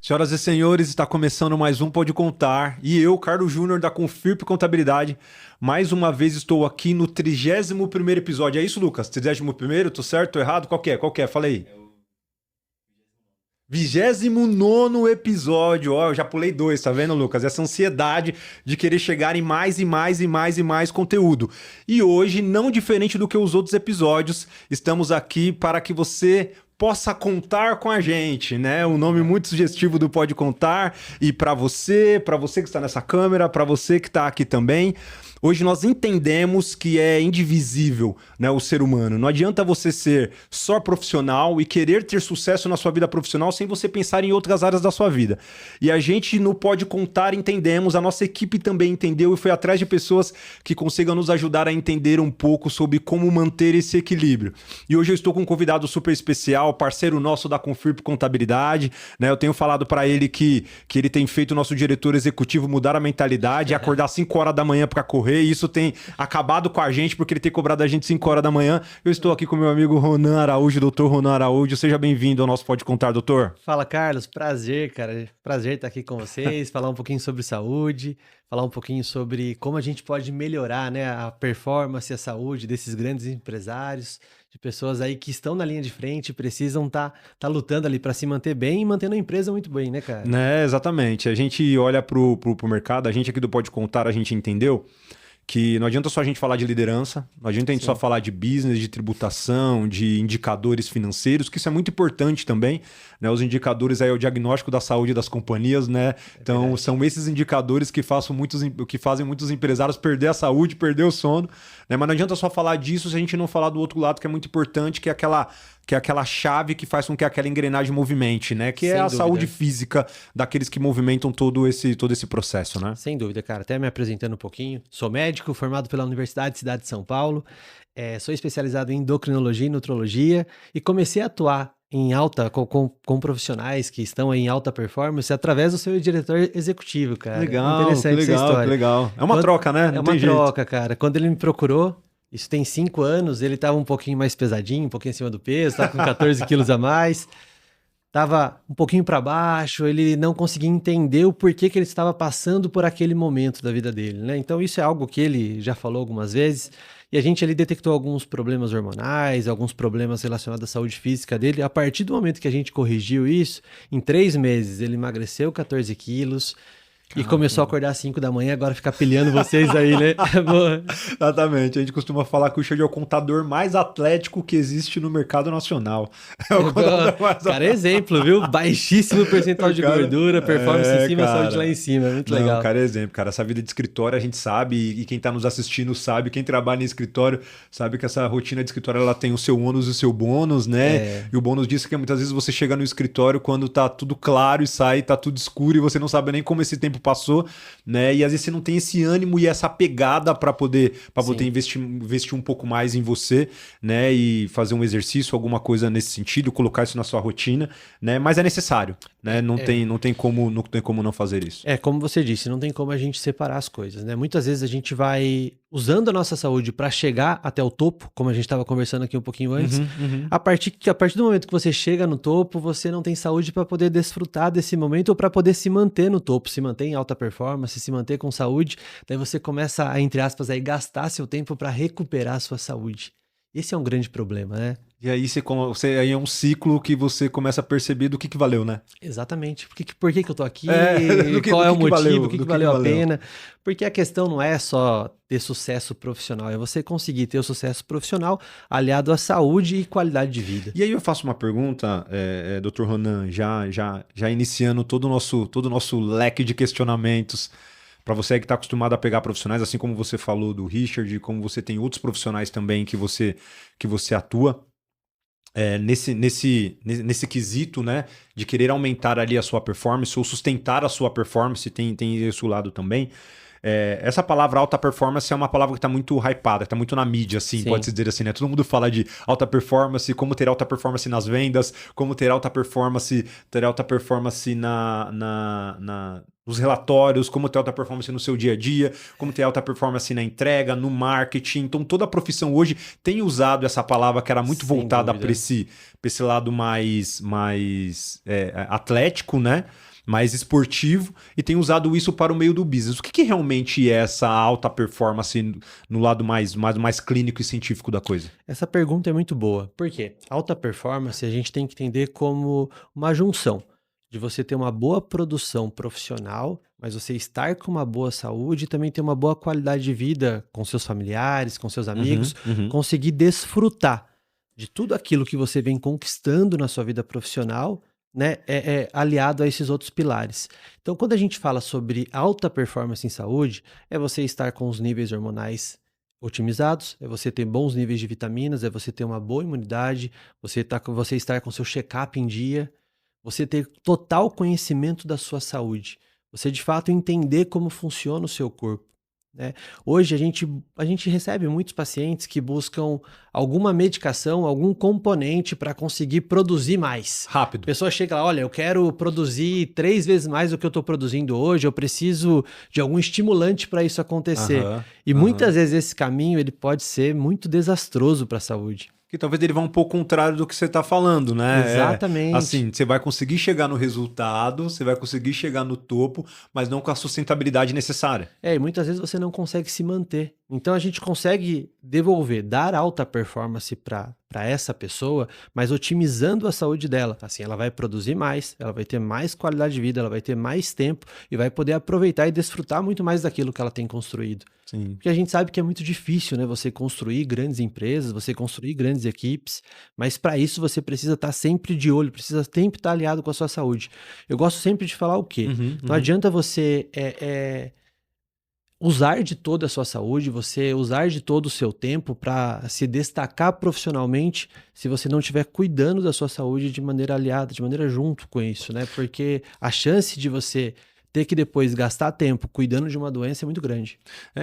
Senhoras e senhores, está começando mais um Pode Contar e eu, Carlos Júnior da Confirp Contabilidade, mais uma vez estou aqui no 31º episódio. É isso, Lucas? 31º? Tô certo? Tô errado? Qual que é? Qual que é? Fala aí. 29º episódio. Ó, eu já pulei dois, tá vendo, Lucas? Essa ansiedade de querer chegar em mais e mais e mais e mais conteúdo. E hoje, não diferente do que os outros episódios, estamos aqui para que você possa contar com a gente, né? Um nome muito sugestivo do Pode Contar. E para você que está nessa câmera, para você que está aqui também. Hoje nós entendemos que é indivisível, né, o ser humano. Não adianta você ser só profissional e querer ter sucesso na sua vida profissional sem você pensar em outras áreas da sua vida. E a gente no Pode Contar entendemos, a nossa equipe também entendeu e foi atrás de pessoas que consigam nos ajudar a entender um pouco sobre como manter esse equilíbrio. E hoje eu estou com um convidado super especial, parceiro nosso da Confirp Contabilidade, né? Eu tenho falado para ele que ele tem feito o nosso diretor executivo mudar a mentalidade e acordar 5 horas da manhã para correr. E isso tem acabado com a gente, porque ele tem cobrado a gente 5 horas da manhã. Eu estou aqui com meu amigo Ronan Araújo, doutor Ronan Araújo. Seja bem-vindo ao nosso Pode Contar, doutor. Fala, Carlos. Prazer, cara. Prazer estar aqui com vocês, falar um pouquinho sobre saúde, falar um pouquinho sobre como a gente pode melhorar, né, a performance e a saúde desses grandes empresários, de pessoas aí que estão na linha de frente e precisam tá lutando ali para se manter bem e mantendo a empresa muito bem, né, cara? Né, exatamente. A gente olha pro mercado, a gente aqui do Pode Contar, a gente entendeu que não adianta só a gente falar de liderança, não adianta a gente só falar de business, de tributação, de indicadores financeiros, que isso é muito importante também, né? Os indicadores aí é o diagnóstico da saúde das companhias, né? Então, verdade. São esses indicadores que fazem muitos empresários perder a saúde, perder o sono, né? Mas não adianta só falar disso se a gente não falar do outro lado que é muito importante, que é aquela chave que faz com que aquela engrenagem movimente, né? Que é a saúde física daqueles que movimentam todo esse processo, né? Sem dúvida, cara. Até me apresentando um pouquinho. Sou médico, formado pela Universidade de Cidade de São Paulo. Sou especializado em endocrinologia e nutrologia e comecei a atuar em alta com profissionais que estão em alta performance através do seu diretor executivo, cara. Legal, interessante essa história. Que legal. É uma troca, né? Não é uma troca, cara. Quando ele me procurou, isso tem 5 anos, ele estava um pouquinho mais pesadinho, um pouquinho acima do peso, estava com 14 quilos a mais, estava um pouquinho para baixo, ele não conseguia entender o porquê que ele estava passando por aquele momento da vida dele, né? Então isso é algo que ele já falou algumas vezes, e a gente ali detectou alguns problemas hormonais, alguns problemas relacionados à saúde física dele. A partir do momento que a gente corrigiu isso, em 3 meses ele emagreceu 14 quilos, e começou a acordar às 5 da manhã, agora ficar pilhando vocês aí, né? Exatamente. A gente costuma falar que o Richard é o contador mais atlético que existe no mercado nacional. É o contador mais cara, exemplo, viu? Baixíssimo percentual de gordura, performance em cima, cara, saúde lá em cima. Muito legal. Cara, é exemplo. Cara, essa vida de escritório a gente sabe, e quem tá nos assistindo sabe, quem trabalha em escritório sabe que essa rotina de escritório ela tem o seu ônus e o seu bônus, né? E o bônus disso é que muitas vezes você chega no escritório quando tá tudo claro e sai, tá tudo escuro e você não sabe nem como esse tempo passou, né? E às vezes você não tem esse ânimo e essa pegada para poder investir um pouco mais em você, né? E fazer um exercício, alguma coisa nesse sentido, colocar isso na sua rotina, né? Mas é necessário, né? Não tem como não fazer isso. Como você disse, não tem como a gente separar as coisas, né? Muitas vezes a gente vai usando a nossa saúde para chegar até o topo, como a gente estava conversando aqui um pouquinho antes. A partir do momento que você chega no topo, você não tem saúde para poder desfrutar desse momento ou para poder se manter no topo, se manter em alta performance, se manter com saúde. Daí você começa a, entre aspas, aí, gastar seu tempo para recuperar a sua saúde. Esse é um grande problema, né? E aí aí é um ciclo que você começa a perceber do que valeu, né? Exatamente. Por que eu tô aqui? Qual é o motivo? O que valeu a pena? Porque a questão não é só ter sucesso profissional, é você conseguir ter o sucesso profissional aliado à saúde e qualidade de vida. E aí eu faço uma pergunta, Dr. Ronan, já iniciando todo o nosso leque de questionamentos. Para você que está acostumado a pegar profissionais, assim como você falou do Richard, como você tem outros profissionais também que você atua, nesse quesito, né, de querer aumentar ali a sua performance ou sustentar a sua performance, tem esse lado também. Essa palavra alta performance é uma palavra que está muito hypada, está muito na mídia, assim, pode-se dizer assim, né? Todo mundo fala de alta performance, como ter alta performance nas vendas, como ter alta performance nos relatórios, como ter alta performance no seu dia a dia, como ter alta performance na entrega, no marketing. Então, toda a profissão hoje tem usado essa palavra que era muito voltada para esse lado mais atlético, né? mais esportivo e tem usado isso para o meio do business. O que realmente é essa alta performance no lado mais clínico e científico da coisa? Essa pergunta é muito boa. Por quê? Alta performance a gente tem que entender como uma junção de você ter uma boa produção profissional, mas você estar com uma boa saúde e também ter uma boa qualidade de vida com seus familiares, com seus amigos, conseguir desfrutar de tudo aquilo que você vem conquistando na sua vida profissional, né, aliado a esses outros pilares. Então, quando a gente fala sobre alta performance em saúde, é você estar com os níveis hormonais otimizados, é você ter bons níveis de vitaminas, é você ter uma boa imunidade, você estar com seu check-up em dia, você ter total conhecimento da sua saúde, você de fato entender como funciona o seu corpo, né? Hoje a gente recebe muitos pacientes que buscam alguma medicação, algum componente para conseguir produzir mais. Rápido. A pessoa chega lá, olha, eu quero produzir 3 vezes mais do que eu estou produzindo hoje, eu preciso de algum estimulante para isso acontecer. E muitas vezes esse caminho ele pode ser muito desastroso para a saúde. Que talvez ele vá um pouco contrário do que você está falando, né? Exatamente. Assim, você vai conseguir chegar no resultado, você vai conseguir chegar no topo, mas não com a sustentabilidade necessária. E muitas vezes você não consegue se manter. Então a gente consegue devolver, dar alta performance para essa pessoa, mas otimizando a saúde dela. Assim, ela vai produzir mais, ela vai ter mais qualidade de vida, ela vai ter mais tempo e vai poder aproveitar e desfrutar muito mais daquilo que ela tem construído. Sim. Porque a gente sabe que é muito difícil, né? Você construir grandes empresas, você construir grandes equipes, mas para isso você precisa estar sempre de olho, precisa sempre estar aliado com a sua saúde. Eu gosto sempre de falar o quê? Não adianta você usar de toda a sua saúde, você usar de todo o seu tempo para se destacar profissionalmente se você não estiver cuidando da sua saúde de maneira aliada, de maneira junto com isso, né? Porque a chance de você ter que depois gastar tempo cuidando de uma doença é muito grande.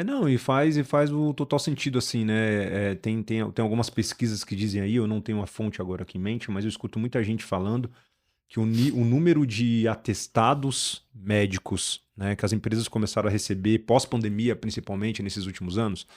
Não, e faz o total sentido, assim, né? Tem algumas pesquisas que dizem aí, eu não tenho uma fonte agora aqui em mente, mas eu escuto muita gente falando que o número de atestados médicos, né, que as empresas começaram a receber pós-pandemia, principalmente nesses últimos anos,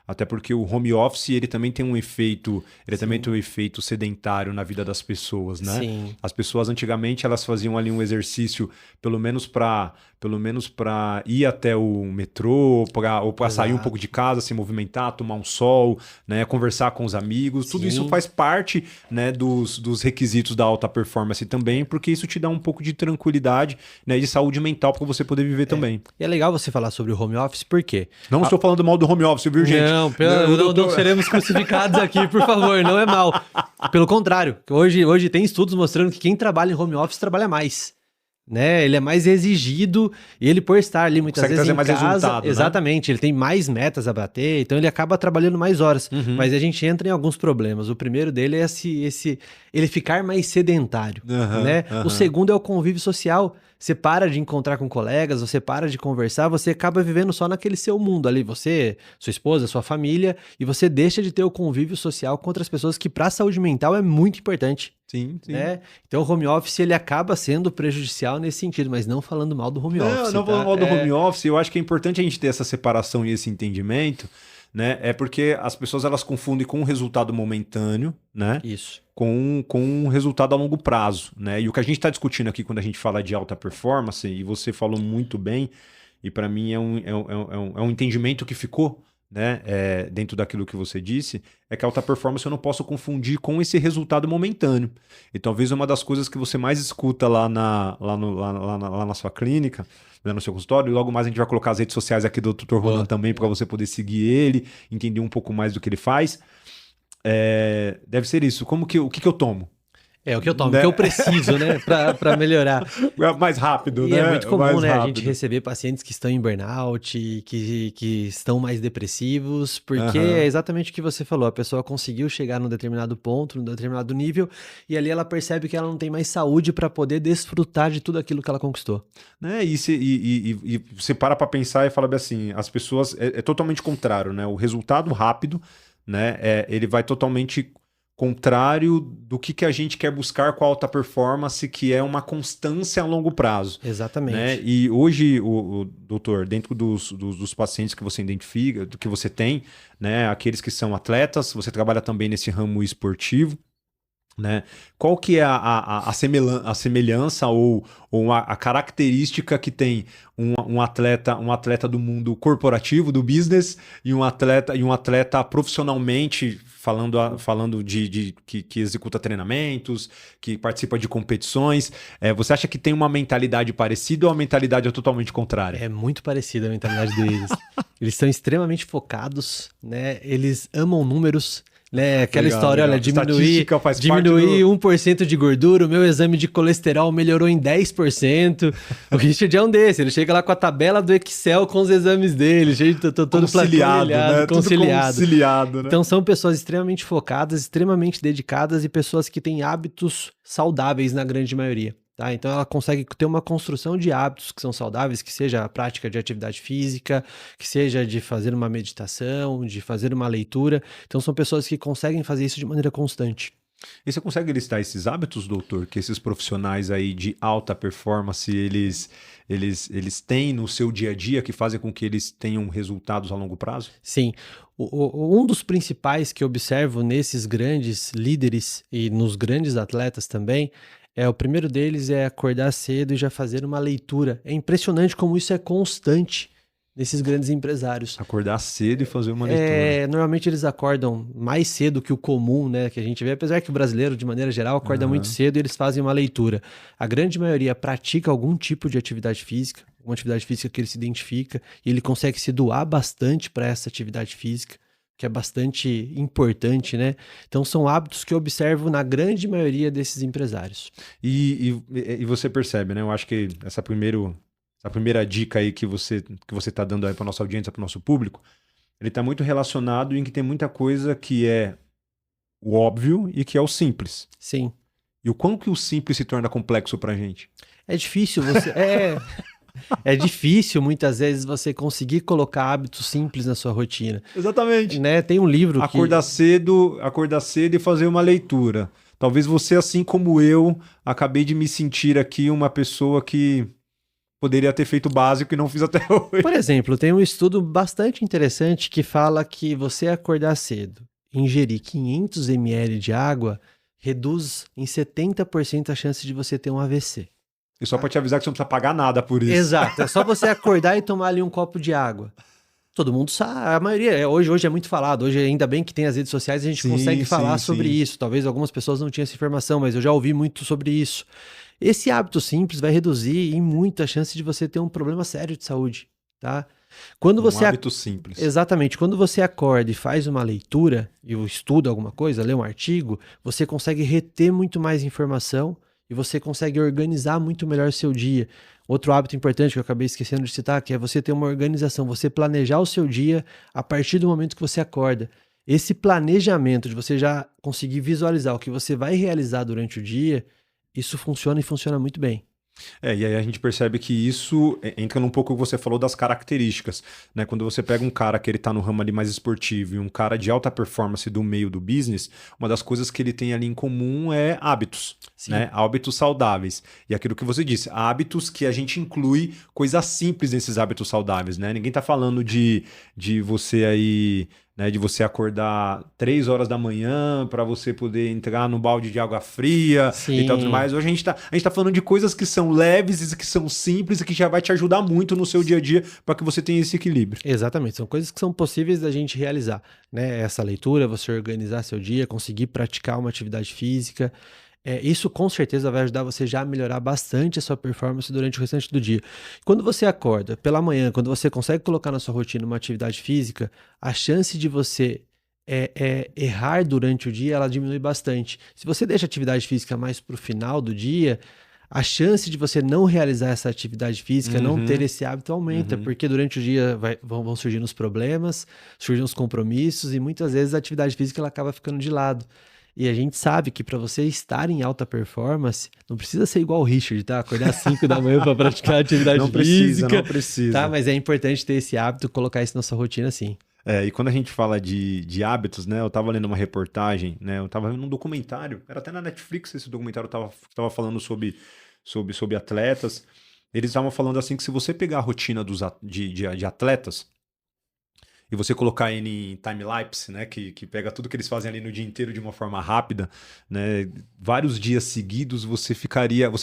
até porque o home office ele também tem um efeito, também tem um efeito sedentário na vida das pessoas, né? Sim. As pessoas antigamente elas faziam ali um exercício pelo menos para ir até o metrô, ou para sair um pouco de casa, se movimentar, tomar um sol, né, conversar com os amigos. Tudo isso faz parte, né, dos requisitos da alta performance também, porque isso te dá um pouco de tranquilidade, né, de saúde mental para você poder viver também. E é legal você falar sobre o home office, por quê? Não estou falando mal do home office, viu, gente? Não seremos crucificados aqui, por favor, não é mal. Pelo contrário, hoje tem estudos mostrando que quem trabalha em home office trabalha mais. Né? Ele é mais exigido e ele, por estar ali muitas vezes em casa, resultado, exatamente, né? Ele tem mais metas a bater, então ele acaba trabalhando mais horas. Mas a gente entra em alguns problemas. O primeiro dele é ele ficar mais sedentário, né? O segundo é o convívio social. Você para de encontrar com colegas, você para de conversar, você acaba vivendo só naquele seu mundo ali, você, sua esposa, sua família, e você deixa de ter o convívio social com outras pessoas que para a saúde mental é muito importante. Sim. Né? Então o home office ele acaba sendo prejudicial nesse sentido, mas não falando mal do home office. Não falando mal do home office, eu acho que é importante a gente ter essa separação e esse entendimento, né? É porque as pessoas elas confundem com um resultado momentâneo, né? Isso. Com um resultado a longo prazo, né? E o que a gente está discutindo aqui quando a gente fala de alta performance, e você falou muito bem, e para mim é um entendimento que ficou, né, dentro daquilo que você disse, é que a alta performance eu não posso confundir com esse resultado momentâneo. E talvez uma das coisas que você mais escuta lá na sua clínica, né, no seu consultório, e logo mais a gente vai colocar as redes sociais aqui do Dr. Ronan também para você poder seguir ele, entender um pouco mais do que ele faz. Deve ser isso. O que eu tomo? O que eu tomo, o que eu preciso, né, pra melhorar. Mais rápido, e né? É muito comum, mais né, rápido. a gente receber pacientes que estão em burnout, que estão mais depressivos, porque é exatamente o que você falou, a pessoa conseguiu chegar num determinado ponto, num determinado nível, e ali ela percebe que ela não tem mais saúde para poder desfrutar de tudo aquilo que ela conquistou. Né? E você para pensar e fala bem assim, as pessoas, é totalmente contrário, né? O resultado rápido, né, ele vai totalmente contrário do que a gente quer buscar com a alta performance, que é uma constância a longo prazo. Exatamente. Né? E hoje, o doutor, dentro dos pacientes que você identifica, do que você tem, né, aqueles que são atletas, você trabalha também nesse ramo esportivo, né? Qual que é a semelhança ou a característica que tem um atleta do mundo corporativo, do business, e um atleta profissionalmente, falando que executa treinamentos, que participa de competições? Você acha que tem uma mentalidade parecida ou a mentalidade é totalmente contrária? É muito parecida a mentalidade deles. Eles são extremamente focados, né? Eles amam números. Né? Aquela Legal, história, legal. olha, diminuir Faz 1% de gordura, o meu exame de colesterol melhorou em 10%. O Richard é um desse, ele chega lá com a tabela do Excel com os exames dele, todo conciliado, né? conciliado. Tudo conciliado, né? Então são pessoas extremamente focadas, extremamente dedicadas e pessoas que têm hábitos saudáveis na grande maioria. Tá? Então ela consegue ter uma construção de hábitos que são saudáveis, que seja a prática de atividade física, que seja de fazer uma meditação, de fazer uma leitura. Então são pessoas que conseguem fazer isso de maneira constante. E você consegue listar esses hábitos, doutor, que esses profissionais aí de alta performance, eles têm no seu dia a dia, que fazem com que eles tenham resultados a longo prazo? Sim. Um dos principais que eu observo nesses grandes líderes e nos grandes atletas também, o primeiro deles é acordar cedo e já fazer uma leitura. É impressionante como isso é constante nesses grandes empresários. Acordar cedo e fazer uma leitura. Normalmente eles acordam mais cedo que o comum, né, que a gente vê, apesar que o brasileiro, de maneira geral, acorda muito cedo e eles fazem uma leitura. A grande maioria pratica algum tipo de atividade física, uma atividade física que ele se identifica, e ele consegue se doar bastante para essa atividade física, que é bastante importante, né? Então são hábitos que eu observo na grande maioria desses empresários. E você percebe, né? Eu acho que essa primeira dica aí que você está dando aí para nossa audiência, para o nosso público, ele está muito relacionado em que tem muita coisa que é o óbvio e que é o simples. Sim. E o quão que o simples se torna complexo para a gente? É difícil você... É difícil, muitas vezes, você conseguir colocar hábitos simples na sua rotina. Exatamente. Né? Tem um livro acordar cedo e fazer uma leitura. Talvez você, assim como eu, acabei de me sentir aqui uma pessoa que poderia ter feito o básico e não fiz até hoje. Por exemplo, tem um estudo bastante interessante que fala que você acordar cedo, ingerir 500 ml de água, reduz em 70% a chance de você ter um AVC. E só para te avisar que você não precisa pagar nada por isso. Exato, é só você acordar e tomar ali um copo de água. Todo mundo sabe, a maioria, hoje é muito falado, hoje ainda bem que tem as redes sociais, a gente consegue falar sobre isso. Talvez algumas pessoas não tinham essa informação, mas eu já ouvi muito sobre isso. Esse hábito simples vai reduzir em muito a chance de você ter um problema sério de saúde, tá? Quando você hábito simples. Exatamente. Quando você acorda e faz uma leitura, e estuda alguma coisa, lê um artigo, você consegue reter muito mais informação e você consegue organizar muito melhor o seu dia. Outro hábito importante que eu acabei esquecendo de citar, que é você ter uma organização, você planejar o seu dia a partir do momento que você acorda. Esse planejamento de você já conseguir visualizar o que você vai realizar durante o dia, isso funciona e funciona muito bem. E aí a gente percebe que isso entra num pouco o que você falou das características, né? Quando você pega um cara que ele tá no ramo ali mais esportivo e um cara de alta performance do meio do business, uma das coisas que ele tem ali em comum é hábitos, né? Hábitos saudáveis. E aquilo que você disse, hábitos que a gente inclui coisas simples nesses hábitos saudáveis, né? Ninguém tá falando de você aí... Né, de você acordar 3 horas da manhã para você poder entrar no balde de água fria e tal, tudo mais. Hoje a gente tá falando de coisas que são leves e que são simples e que já vai te ajudar muito no seu dia a dia para que você tenha esse equilíbrio. Exatamente, são coisas que são possíveis da gente realizar, né? Essa leitura, você organizar seu dia, conseguir praticar uma atividade física. Isso com certeza vai ajudar você já a melhorar bastante a sua performance durante o restante do dia. Quando você acorda pela manhã, quando você consegue colocar na sua rotina uma atividade física, a chance de você errar durante o dia, ela diminui bastante. Se você deixa a atividade física mais para o final do dia, a chance de você não realizar essa atividade física, não ter esse hábito aumenta, porque durante o dia vão surgindo os problemas, surgem os compromissos e muitas vezes a atividade física ela acaba ficando de lado. E a gente sabe que para você estar em alta performance, não precisa ser igual o Richard, tá? Acordar às 5 da manhã para praticar atividade física. Não precisa. Tá? Mas é importante ter esse hábito, colocar isso na sua rotina, sim. E quando a gente fala de hábitos, né? Eu tava lendo uma reportagem, né? Eu tava vendo um documentário, era até na Netflix esse documentário, tava falando sobre atletas. Eles estavam falando assim que se você pegar a rotina de atletas, e você colocar ele em time-lapse, né, que pega tudo que eles fazem ali no dia inteiro de uma forma rápida, né, vários dias seguidos você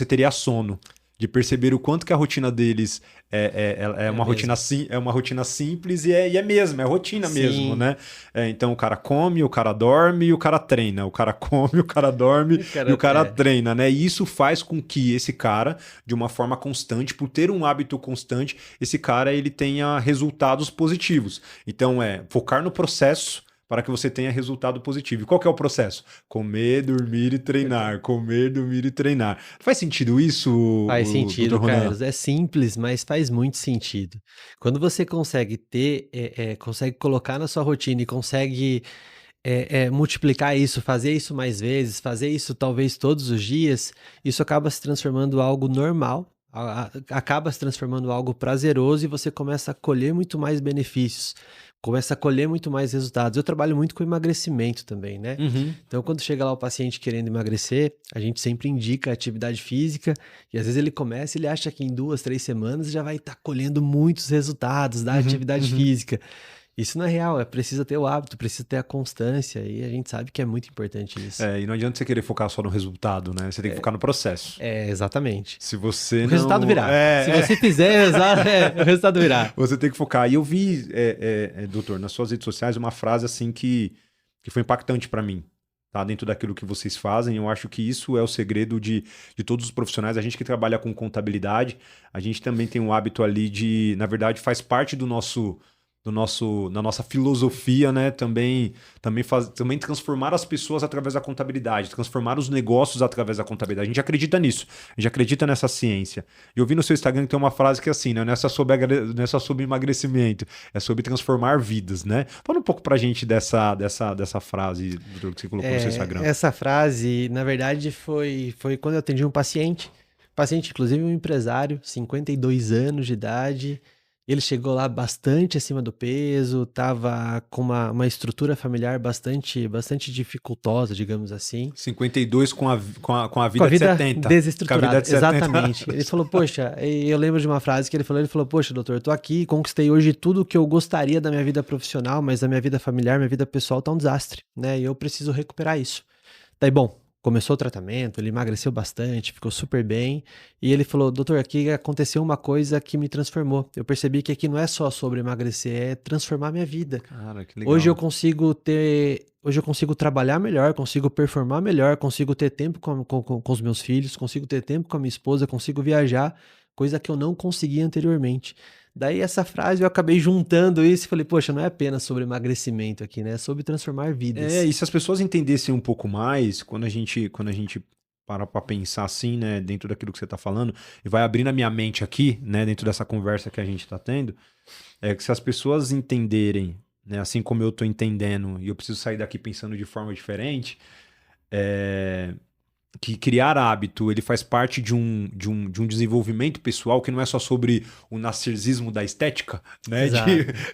teria sono de perceber o quanto que a rotina deles é uma rotina é uma rotina simples e é mesmo, é rotina mesmo, Sim. né? Então o cara come, o cara dorme e o cara treina. O cara come, o cara dorme e o cara treina, né? E isso faz com que esse cara, de uma forma constante, por ter um hábito constante, esse cara ele tenha resultados positivos. Então focar no processo para que você tenha resultado positivo. E qual que é o processo? Comer, dormir e treinar. Comer, dormir e treinar. Faz sentido isso, Faz sentido, Dr. Ronan? Carlos. É simples, mas faz muito sentido. Quando você consegue consegue colocar na sua rotina e consegue multiplicar isso, fazer isso mais vezes, fazer isso talvez todos os dias, isso acaba se transformando em algo normal, acaba se transformando em algo prazeroso e você começa a colher muito mais benefícios, começa a colher muito mais resultados. Eu trabalho muito com emagrecimento também, né? Uhum. Então, quando chega lá o paciente querendo emagrecer, a gente sempre indica atividade física e às vezes ele começa e ele acha que em 2, 3 semanas já vai estar colhendo muitos resultados da atividade física. Isso não é real, precisa ter o hábito, precisa ter a constância e a gente sabe que é muito importante isso. E não adianta você querer focar só no resultado, né? Você tem que focar no processo. Exatamente. Se você O resultado virá. Se você fizer, o resultado virá. Você tem que focar. E eu vi, doutor, nas suas redes sociais uma frase assim que foi impactante para mim. Tá? Dentro daquilo que vocês fazem, eu acho que isso é o segredo de todos os profissionais. A gente que trabalha com contabilidade, a gente também tem um hábito ali na verdade, faz parte da nossa filosofia, né? Também transformar as pessoas através da contabilidade, transformar os negócios através da contabilidade. A gente acredita nisso, a gente acredita nessa ciência. E eu vi no seu Instagram que tem uma frase que é assim, né? Não é só sobre emagrecimento, é sobre transformar vidas, né? Fala um pouco pra gente dessa frase, doutor, que você colocou no seu Instagram. Essa frase, na verdade, foi quando eu atendi um paciente, inclusive um empresário, 52 anos de idade. Ele chegou lá bastante acima do peso, estava com uma estrutura familiar bastante dificultosa, digamos assim. 52 com a vida de 70. Desestruturada, Com a vida de 70. exatamente. Ele falou, poxa, eu lembro de uma frase que ele falou, poxa, doutor, eu tô aqui, conquistei hoje tudo que eu gostaria da minha vida profissional, mas a minha vida familiar, minha vida pessoal tá um desastre, né? E eu preciso recuperar isso. Daí, bom, começou o tratamento, ele emagreceu bastante, ficou super bem. E ele falou, doutor, aqui aconteceu uma coisa que me transformou. Eu percebi que aqui não é só sobre emagrecer, é transformar minha vida. Cara, que legal. Hoje eu consigo trabalhar melhor, consigo performar melhor, consigo ter tempo com os meus filhos, consigo ter tempo com a minha esposa, consigo viajar, coisa que eu não conseguia anteriormente. Daí essa frase eu acabei juntando isso e falei, poxa, não é apenas sobre emagrecimento aqui, né? É sobre transformar vidas. E se as pessoas entendessem um pouco mais, quando a gente para pra pensar assim, né, dentro daquilo que você tá falando, e vai abrindo a minha mente aqui, né, dentro dessa conversa que a gente tá tendo, que se as pessoas entenderem, né, assim como eu tô entendendo, e eu preciso sair daqui pensando de forma diferente, que criar hábito, ele faz parte de um desenvolvimento pessoal que não é só sobre o narcisismo da estética, né?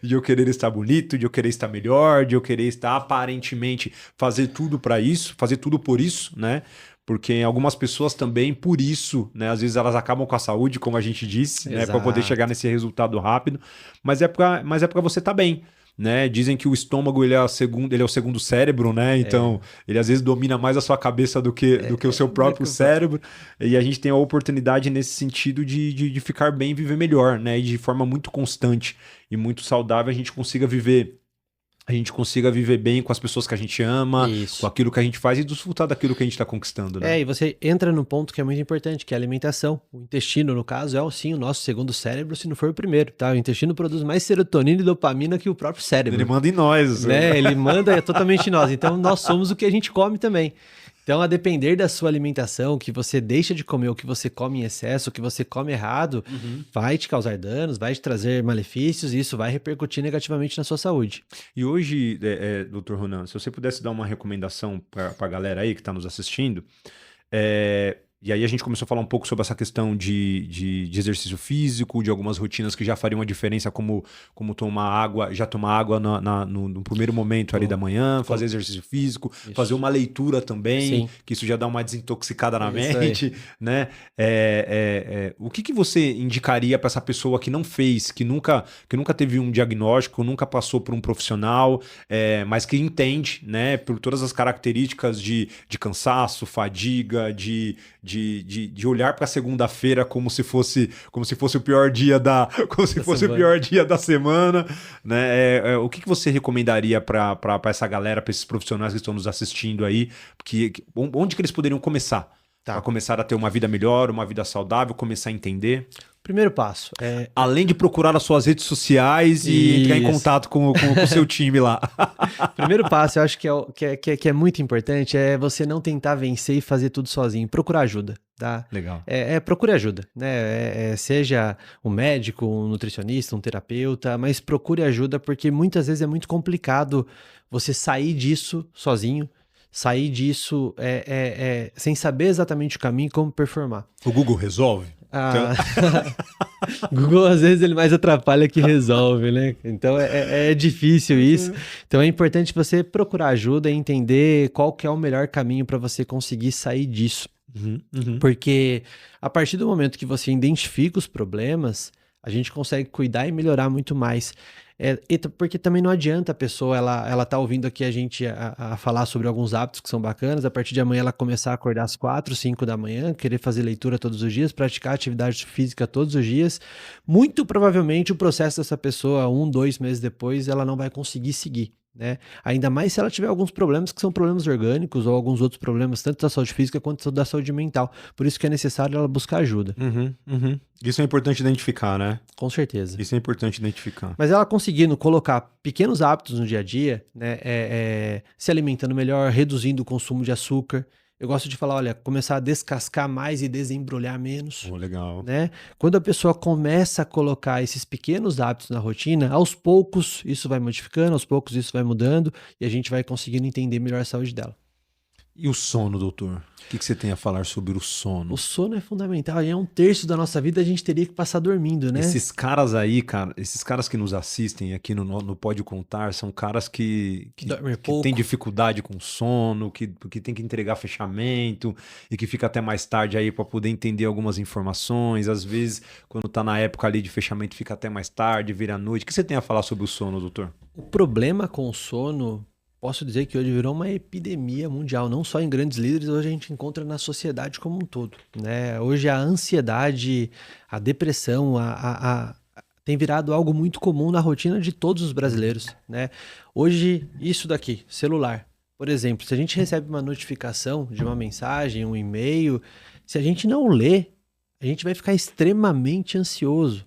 De eu querer estar bonito, de eu querer estar melhor, de eu querer estar aparentemente fazer tudo para isso, fazer tudo por isso, né? Porque algumas pessoas também, por isso, né? Às vezes elas acabam com a saúde, como a gente disse, né? Para poder chegar nesse resultado rápido, mas é para você estar bem. Né? Dizem que o estômago ele é o segundo cérebro, né? Então ele às vezes domina mais a sua cabeça do que o seu próprio cérebro. E a gente tem a oportunidade nesse sentido de ficar bem e viver melhor, né? E de forma muito constante e muito saudável a gente consiga viver bem com as pessoas que a gente ama, com aquilo que a gente faz e desfrutar daquilo que a gente está conquistando, né? E você entra num ponto que é muito importante, que é a alimentação. O intestino, no caso, é sim o nosso segundo cérebro, se não for o primeiro, tá? O intestino produz mais serotonina e dopamina que o próprio cérebro. Ele manda em nós. Né? Ele manda totalmente em nós. Então, nós somos o que a gente come também. Então, a depender da sua alimentação, que você deixa de comer, o que você come em excesso, o que você come errado, vai te causar danos, vai te trazer malefícios e isso vai repercutir negativamente na sua saúde. E hoje, Dr. Ronan, se você pudesse dar uma recomendação para a galera aí que está nos assistindo, E aí a gente começou a falar um pouco sobre essa questão de exercício físico, de algumas rotinas que já fariam a diferença, como tomar água, já tomar água no primeiro momento ali da manhã, fazer exercício físico, fazer uma leitura também, que isso já dá uma desintoxicada na mente, né? O que você indicaria para essa pessoa que não fez, que nunca teve um diagnóstico, nunca passou por um profissional, mas que entende, né, por todas as características de cansaço, fadiga, de olhar para segunda-feira como se fosse o pior dia o pior dia da semana, né? O que você recomendaria para essa galera, para esses profissionais que estão nos assistindo aí, onde que eles poderiam começar? Para começar a ter uma vida melhor, uma vida saudável, começar a entender? Primeiro passo. Além de procurar as suas redes sociais e entrar em contato com o seu time lá. Primeiro passo, eu acho que é muito importante, é você não tentar vencer e fazer tudo sozinho. Procurar ajuda, tá? Legal. Procure ajuda, né? Seja um médico, um nutricionista, um terapeuta, mas procure ajuda porque muitas vezes é muito complicado você sair disso sozinho. Sair disso sem saber exatamente o caminho e como performar. O Google resolve? Google, às vezes, ele mais atrapalha que resolve, né? Então, é difícil isso. Então, é importante você procurar ajuda e entender qual que é o melhor caminho para você conseguir sair disso. Porque a partir do momento que você identifica os problemas, a gente consegue cuidar e melhorar muito mais. Porque também não adianta a pessoa, ela tá ouvindo aqui a gente a falar sobre alguns hábitos que são bacanas, a partir de amanhã ela começar a acordar às 4, 5 da manhã, querer fazer leitura todos os dias, praticar atividade física todos os dias. Muito provavelmente o processo dessa pessoa, 1, 2 meses depois, ela não vai conseguir seguir, né? Ainda mais se ela tiver alguns problemas que são problemas orgânicos ou alguns outros problemas, tanto da saúde física quanto da saúde mental. Por isso que é necessário ela buscar ajuda. Isso é importante identificar, né? Com certeza. Isso é importante identificar. Mas ela conseguindo colocar pequenos hábitos no dia a dia, né? Se alimentando melhor, reduzindo o consumo de açúcar. Eu gosto de falar, olha, começar a descascar mais e desembrulhar menos. Legal. Né? Quando a pessoa começa a colocar esses pequenos hábitos na rotina, aos poucos isso vai modificando, aos poucos isso vai mudando e a gente vai conseguindo entender melhor a saúde dela. E o sono, doutor? O que você tem a falar sobre o sono? O sono é fundamental. E 1/3 da nossa vida a gente teria que passar dormindo, né? Esses caras aí, cara, esses caras que nos assistem aqui no Pode Contar, são caras que têm dificuldade com sono, que tem que entregar fechamento e que fica até mais tarde aí para poder entender algumas informações. Às vezes, quando tá na época ali de fechamento, fica até mais tarde, vira noite. O que você tem a falar sobre o sono, doutor? O problema com o sono, posso dizer que hoje virou uma epidemia mundial, não só em grandes líderes, hoje a gente encontra na sociedade como um todo, né? Hoje a ansiedade, a depressão, tem virado algo muito comum na rotina de todos os brasileiros, né? Hoje, isso daqui, celular. Por exemplo, se a gente recebe uma notificação de uma mensagem, um e-mail, se a gente não lê, a gente vai ficar extremamente ansioso.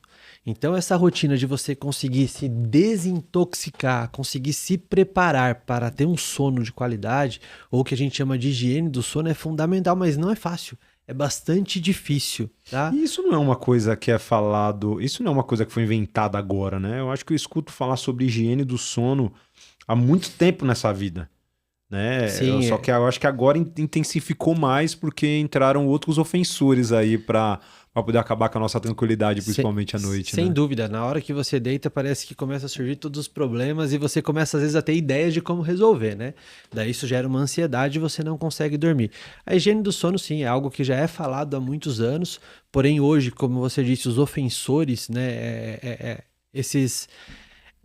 Então, essa rotina de você conseguir se desintoxicar, conseguir se preparar para ter um sono de qualidade, ou o que a gente chama de higiene do sono, é fundamental, mas não é fácil. É bastante difícil, tá? E isso não é uma coisa que é falado, isso não é uma coisa que foi inventada agora, né? Eu acho que eu escuto falar sobre higiene do sono há muito tempo nessa vida, né? Sim, Só que eu acho que agora intensificou mais porque entraram outros ofensores aí para poder acabar com a nossa tranquilidade, principalmente à noite. Sem né? dúvida, na hora que você deita parece que começa a surgir todos os problemas e você começa às vezes a ter ideias de como resolver, né? Daí isso gera uma ansiedade e você não consegue dormir. A higiene do sono, sim, é algo que já é falado há muitos anos, porém hoje, como você disse, os ofensores, né,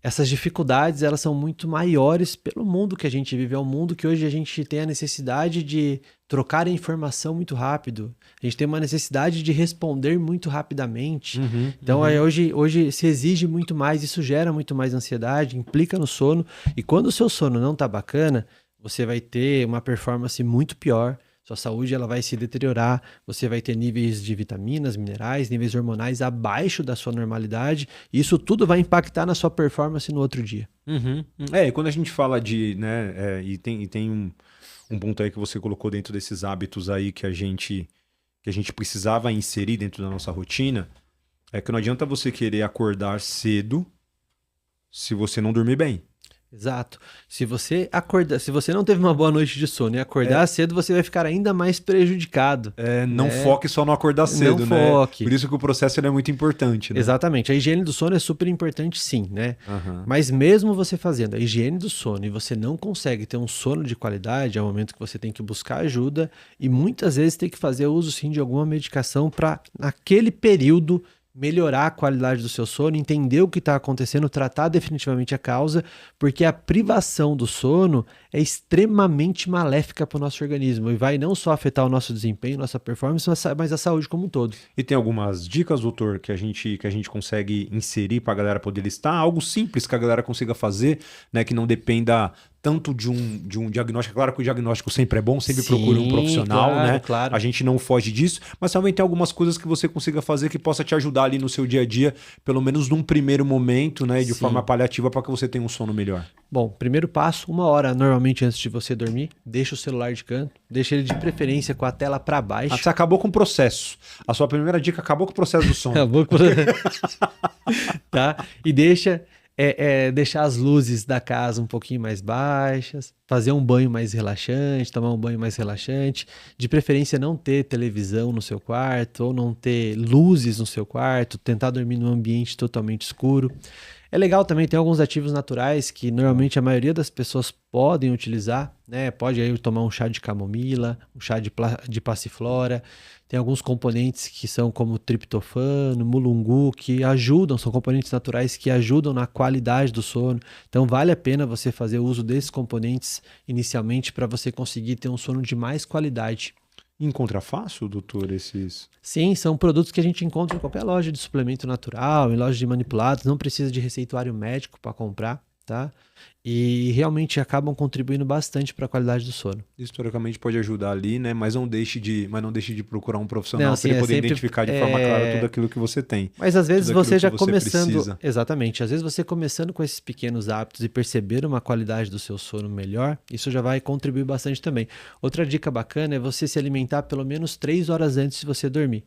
essas dificuldades, elas são muito maiores pelo mundo que a gente vive. É um mundo que hoje a gente tem a necessidade de trocar a informação muito rápido. A gente tem uma necessidade de responder muito rapidamente. Então, hoje se exige muito mais, isso gera muito mais ansiedade, implica no sono. E quando o seu sono não tá bacana, você vai ter uma performance muito pior. Sua saúde ela vai se deteriorar, você vai ter níveis de vitaminas, minerais, níveis hormonais abaixo da sua normalidade. E isso tudo vai impactar na sua performance no outro dia. E quando a gente fala de, né, e tem um ponto aí que você colocou dentro desses hábitos aí que a gente precisava inserir dentro da nossa rotina, é que não adianta você querer acordar cedo se você não dormir bem. Exato. Se você acordar, se você não teve uma boa noite de sono e acordar cedo, você vai ficar ainda mais prejudicado. Não né? foque só no acordar cedo, Não né? foque. Por isso que o processo ele é muito importante, né? Exatamente. A higiene do sono é super importante, sim, né? Aham. Mas mesmo você fazendo a higiene do sono e você não consegue ter um sono de qualidade, é o momento que você tem que buscar ajuda e muitas vezes tem que fazer uso, sim, de alguma medicação para, naquele período, melhorar a qualidade do seu sono, entender o que está acontecendo, tratar definitivamente a causa, porque a privação do sono é extremamente maléfica para o nosso organismo e vai não só afetar o nosso desempenho, nossa performance, mas a saúde como um todo. E tem algumas dicas, doutor, que a gente consegue inserir para a galera poder listar? Algo simples que a galera consiga fazer, né? Que não dependa tanto de um diagnóstico. Claro que o diagnóstico sempre é bom, sempre procura um profissional, claro, né? claro. A gente não foge disso, mas também tem algumas coisas que você consiga fazer que possa te ajudar ali no seu dia a dia, pelo menos num primeiro momento, né? De Sim. forma paliativa para que você tenha um sono melhor. Bom, primeiro passo, 1 hora normalmente antes de você dormir, deixa o celular de canto, deixa ele de preferência com a tela para baixo. Você acabou com o processo. A sua primeira dica acabou com o processo do sono. Acabou com... tá? E deixar as luzes da casa um pouquinho mais baixas, fazer um banho mais relaxante, tomar um banho mais relaxante, de preferência não ter televisão no seu quarto ou não ter luzes no seu quarto, tentar dormir num ambiente totalmente escuro. É legal também, tem alguns ativos naturais que normalmente a maioria das pessoas podem utilizar, né? Pode aí tomar um chá de camomila, um chá de passiflora. Tem alguns componentes que são como triptofano, mulungu, que ajudam, são componentes naturais que ajudam na qualidade do sono. Então vale a pena você fazer uso desses componentes inicialmente para você conseguir ter um sono de mais qualidade. Encontra fácil, doutor, esses... Sim, são produtos que a gente encontra em qualquer loja de suplemento natural, em loja de manipulados, não precisa de receituário médico para comprar, tá? E realmente acabam contribuindo bastante para a qualidade do sono. Historicamente pode ajudar ali, né? Mas não deixe de procurar um profissional Não, para sim, ele é poder sempre- identificar de forma clara tudo aquilo que você tem. Mas às vezes Tudo aquilo você já que você começando, precisa. exatamente, às vezes você começando com esses pequenos hábitos e perceber uma qualidade do seu sono melhor, isso já vai contribuir bastante também. Outra dica bacana é você se alimentar pelo menos 3 horas antes de você dormir.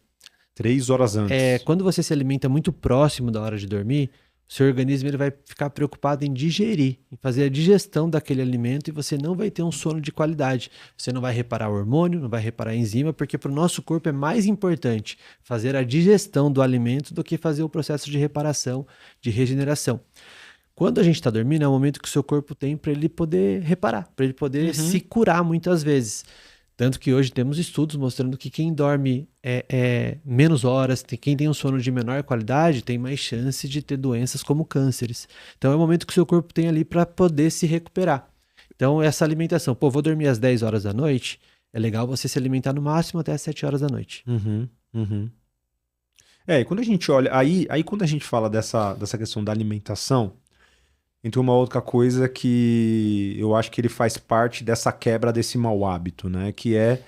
3 horas antes. Quando você se alimenta muito próximo da hora de dormir, o seu organismo ele vai ficar preocupado em digerir, em fazer a digestão daquele alimento e você não vai ter um sono de qualidade. Você não vai reparar o hormônio, não vai reparar a enzima, porque para o nosso corpo é mais importante fazer a digestão do alimento do que fazer o processo de reparação, de regeneração. Quando a gente está dormindo, é o momento que o seu corpo tem para ele poder reparar, para ele poder se curar muitas vezes. Tanto que hoje temos estudos mostrando que quem dorme menos horas, quem tem um sono de menor qualidade, tem mais chance de ter doenças como cânceres. Então é o momento que o seu corpo tem ali para poder se recuperar. Então essa alimentação, vou dormir às 10 horas da noite, é legal você se alimentar no máximo até às 7 horas da noite. E quando a gente olha, aí quando a gente fala dessa questão da alimentação, entra uma outra coisa que eu acho que ele faz parte dessa quebra desse mau hábito, né? Que é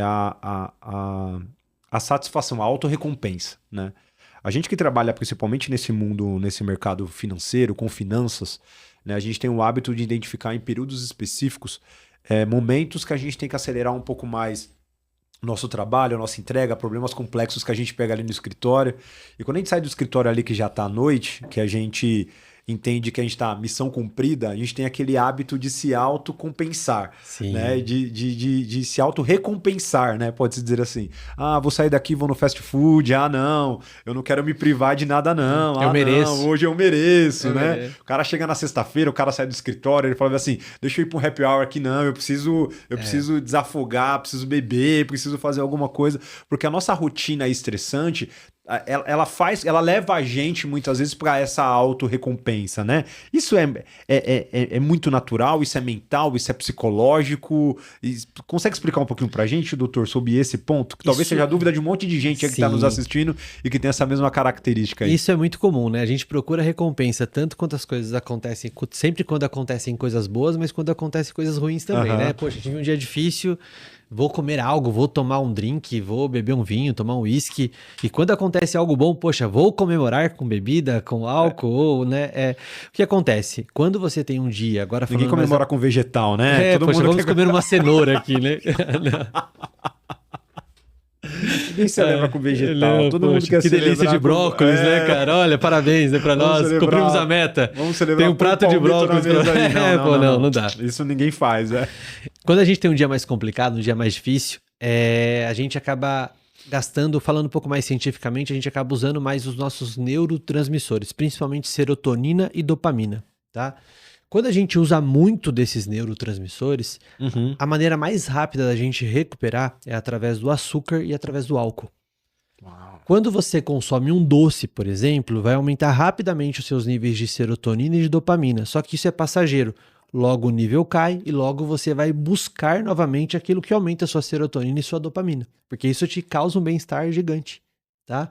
a satisfação, a autorrecompensa, né? A gente que trabalha principalmente nesse mundo, nesse mercado financeiro, com finanças, né? A gente tem o hábito de identificar em períodos específicos momentos que a gente tem que acelerar um pouco mais nosso trabalho, a nossa entrega, problemas complexos que a gente pega ali no escritório. E quando a gente sai do escritório ali que já tá à noite, que a gente entende que a gente tá missão cumprida, a gente tem aquele hábito de se autocompensar, Sim. né? De se autorrecompensar, né? Pode-se dizer assim. Ah, vou sair daqui, vou no fast food. Ah, não, eu não quero me privar de nada, não. Eu mereço. Não, hoje eu mereço, Eu né? mereço. O cara chega na sexta-feira, o cara sai do escritório, ele fala assim, deixa eu ir para um happy hour aqui, não, eu preciso desafogar, preciso beber, preciso fazer alguma coisa, porque a nossa rotina é estressante, ela leva a gente muitas vezes para essa autorrecompensa, né? Isso é muito natural, isso é mental, isso é psicológico. Consegue explicar um pouquinho pra gente, doutor, sobre esse ponto? Que talvez Isso- seja a dúvida de um monte de gente que está nos Sim. assistindo e que tem essa mesma característica aí. Isso é muito comum, né? A gente procura recompensa tanto quanto as coisas acontecem, sempre quando acontecem coisas boas, mas quando acontecem coisas ruins também, Aham. né? Poxa, tive um dia difícil, vou comer algo, vou tomar um drink, vou beber um vinho, tomar um uísque. E quando acontece algo bom, poxa, vou comemorar com bebida, com álcool, ou, né? O que acontece? Quando você tem um dia, agora Ninguém falando mais- comemora com vegetal, né? Poxa, vamos comer uma cenoura aqui, né? Ninguém celebra com vegetal. Não, Todo mundo poxa, quer que delícia celebrar de brócolis, com... né, cara? Olha, parabéns, né, pra Vamos nós. celebrar. Cumprimos a meta. Vamos celebrar Tem um com prato de palmito na brócolis. mesa aí. Não dá. Isso ninguém faz, né? Quando a gente tem um dia mais complicado, um dia mais difícil, a gente acaba gastando, falando um pouco mais cientificamente, a gente acaba usando mais os nossos neurotransmissores, principalmente serotonina e dopamina, tá? Quando a gente usa muito desses neurotransmissores, a maneira mais rápida da gente recuperar é através do açúcar e através do álcool. Uau. Quando você consome um doce, por exemplo, vai aumentar rapidamente os seus níveis de serotonina e de dopamina, só que isso é passageiro. Logo o nível cai e logo você vai buscar novamente aquilo que aumenta a sua serotonina e sua dopamina, porque isso te causa um bem-estar gigante, tá?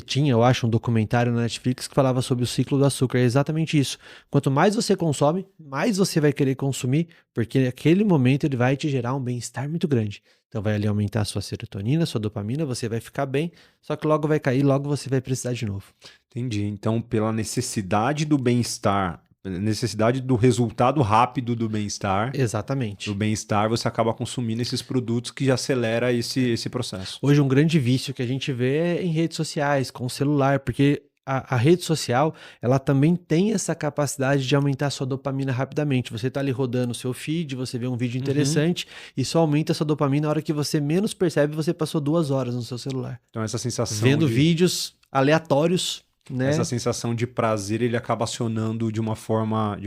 Tinha, eu acho, um documentário na Netflix que falava sobre o ciclo do açúcar, é exatamente isso. Quanto mais você consome, mais você vai querer consumir, porque naquele momento ele vai te gerar um bem-estar muito grande. Então vai ali aumentar a sua serotonina, sua dopamina, você vai ficar bem, só que logo vai cair, logo você vai precisar de novo. Entendi. Então, pela necessidade do bem-estar, necessidade do resultado rápido do bem-estar, Exatamente. você acaba consumindo esses produtos que acelera esse processo. Hoje um grande vício que a gente vê é em redes sociais, com o celular, porque a rede social, ela também tem essa capacidade de aumentar a sua dopamina rapidamente. Você tá ali rodando o seu feed, você vê um vídeo interessante, isso aumenta a sua dopamina, na hora que você menos percebe, você passou 2 horas no seu celular. Então essa sensação Vendo vídeos aleatórios, né? Essa sensação de prazer, ele acaba acionando de uma forma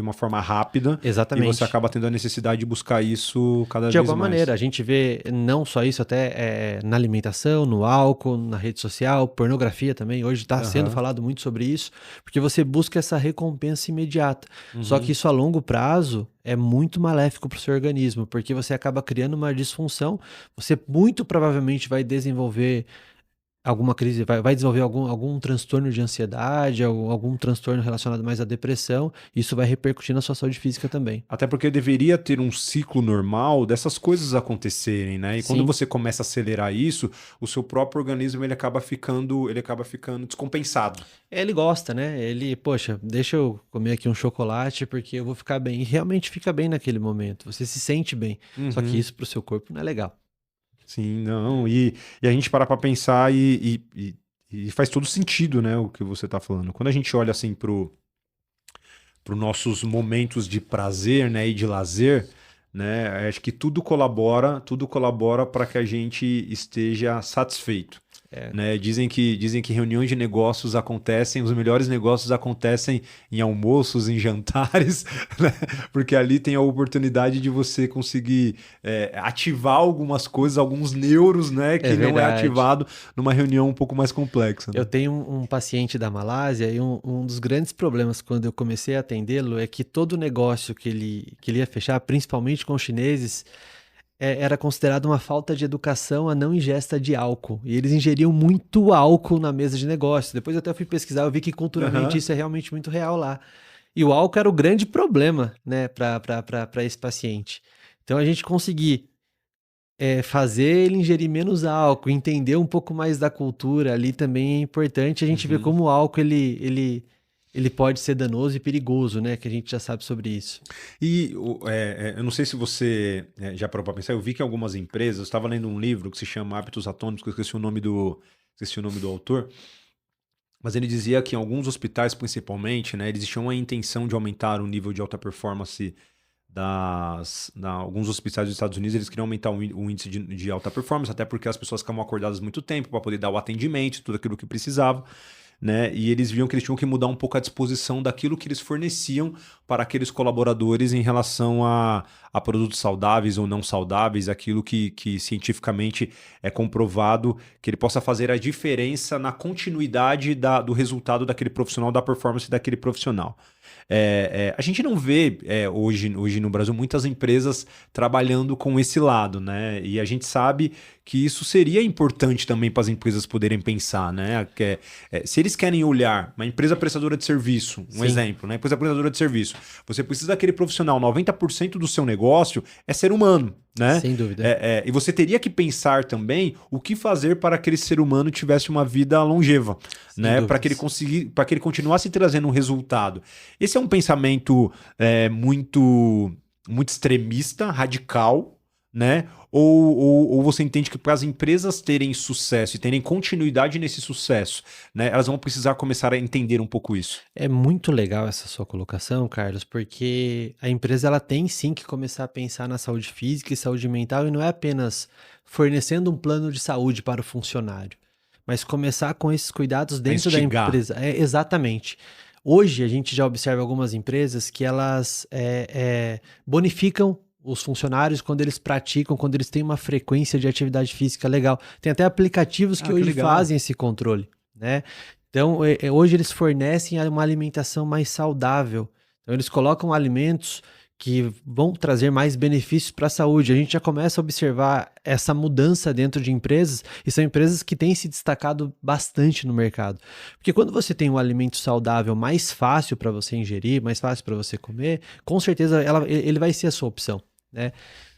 rápida. Exatamente. E você acaba tendo a necessidade de buscar isso cada vez mais. De alguma maneira, a gente vê não só isso, até na alimentação, no álcool, na rede social, pornografia também. Hoje está sendo falado muito sobre isso, porque você busca essa recompensa imediata. Só que isso a longo prazo é muito maléfico para o seu organismo, porque você acaba criando uma disfunção. Você muito provavelmente vai desenvolver alguma crise, vai desenvolver algum transtorno de ansiedade, algum transtorno relacionado mais à depressão, isso vai repercutir na sua saúde física também. Até porque deveria ter um ciclo normal dessas coisas acontecerem, né? E quando você começa a acelerar isso, o seu próprio organismo ele acaba ficando descompensado. Ele gosta, né? Poxa, deixa eu comer aqui um chocolate porque eu vou ficar bem. E realmente fica bem naquele momento, você se sente bem. Só que isso para o seu corpo não é legal. Sim, não. E a gente para pensar e faz todo sentido, né, o que você está falando. Quando a gente olha assim pro nossos momentos de prazer, né, e de lazer, né, acho que tudo colabora para que a gente esteja satisfeito. Né? Dizem que reuniões de negócios acontecem, os melhores negócios acontecem em almoços, em jantares, né? Porque ali tem a oportunidade de você conseguir ativar algumas coisas, alguns neuros, né? Que não é ativado numa reunião um pouco mais complexa. Né? Eu tenho um paciente da Malásia e um dos grandes problemas quando eu comecei a atendê-lo é que todo negócio que ele ia fechar, principalmente com os chineses, era considerado uma falta de educação a não ingesta de álcool. E eles ingeriam muito álcool na mesa de negócio. Depois eu até fui pesquisar, eu vi que culturalmente isso é realmente muito real lá. E o álcool era o grande problema, né, para esse paciente. Então a gente conseguir fazer ele ingerir menos álcool, entender um pouco mais da cultura ali também é importante. A gente vê como o álcool ele pode ser danoso e perigoso, né? Que a gente já sabe sobre isso. E eu não sei se você já parou para pensar, eu vi que algumas empresas, eu estava lendo um livro que se chama Hábitos Atômicos, que eu esqueci o nome do autor, mas ele dizia que em alguns hospitais, principalmente, né, eles tinham a intenção de aumentar o nível de alta performance alguns hospitais dos Estados Unidos, eles queriam aumentar o índice de alta performance, até porque as pessoas ficavam acordadas muito tempo para poder dar o atendimento, tudo aquilo que precisava. Né? E eles viam que eles tinham que mudar um pouco a disposição daquilo que eles forneciam para aqueles colaboradores em relação a produtos saudáveis ou não saudáveis, aquilo que cientificamente é comprovado que ele possa fazer a diferença na continuidade do resultado daquele profissional, da performance daquele profissional. A gente não vê hoje no Brasil muitas empresas trabalhando com esse lado, né? E a gente sabe que isso seria importante também para as empresas poderem pensar, né? Se eles querem olhar uma empresa prestadora de serviço, exemplo, né? Empresa prestadora de serviço, você precisa daquele profissional, 90% do seu negócio é ser humano, né? Sem dúvida. E você teria que pensar também o que fazer para que aquele ser humano tivesse uma vida longeva, né? Para que ele continuasse trazendo um resultado. Esse é um pensamento muito, muito extremista, radical, né? Ou você entende que para as empresas terem sucesso e terem continuidade nesse sucesso, né, elas vão precisar começar a entender um pouco isso? É muito legal essa sua colocação, Carlos, porque a empresa ela tem sim que começar a pensar na saúde física e saúde mental e não é apenas fornecendo um plano de saúde para o funcionário, mas começar com esses cuidados A dentro da instigar. empresa. Exatamente. Hoje a gente já observa algumas empresas que elas bonificam os funcionários quando eles praticam, quando eles têm uma frequência de atividade física legal. Tem até aplicativos que Que hoje legal. fazem esse controle, né? Então, hoje eles fornecem uma alimentação mais saudável. Então, eles colocam alimentos que vão trazer mais benefícios para a saúde. A gente já começa a observar essa mudança dentro de empresas, e são empresas que têm se destacado bastante no mercado. Porque quando você tem um alimento saudável mais fácil para você ingerir, mais fácil para você comer, com certeza ele vai ser a sua opção, né?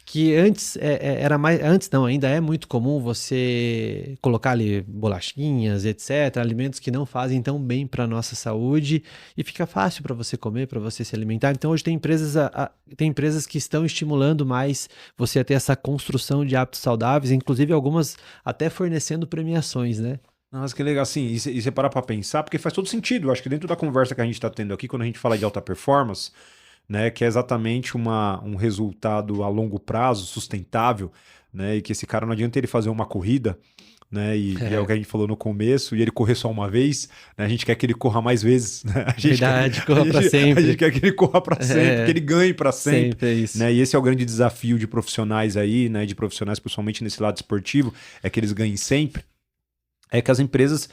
Que antes era mais. Antes não, ainda é muito comum você colocar ali bolachinhas, etc., alimentos que não fazem tão bem para a nossa saúde e fica fácil para você comer, para você se alimentar. Então, hoje tem empresas que estão estimulando mais você a ter essa construção de hábitos saudáveis, inclusive algumas até fornecendo premiações, né? Nossa, que legal. Assim, e você parar para pensar, porque faz todo sentido. Eu acho que dentro da conversa que a gente está tendo aqui, quando a gente fala de alta performance, né, que é exatamente um resultado a longo prazo, sustentável, né, e que esse cara não adianta ele fazer uma corrida, né, e é o que a gente falou no começo, e ele correr só uma vez, né, a gente quer que ele corra mais vezes, né, Verdade, corra para sempre. A gente quer que ele corra para sempre, que ele ganhe para sempre, Sempre é isso. né, e esse é o grande desafio de profissionais aí, né, de profissionais principalmente nesse lado esportivo, é que eles ganhem sempre. É que as empresas,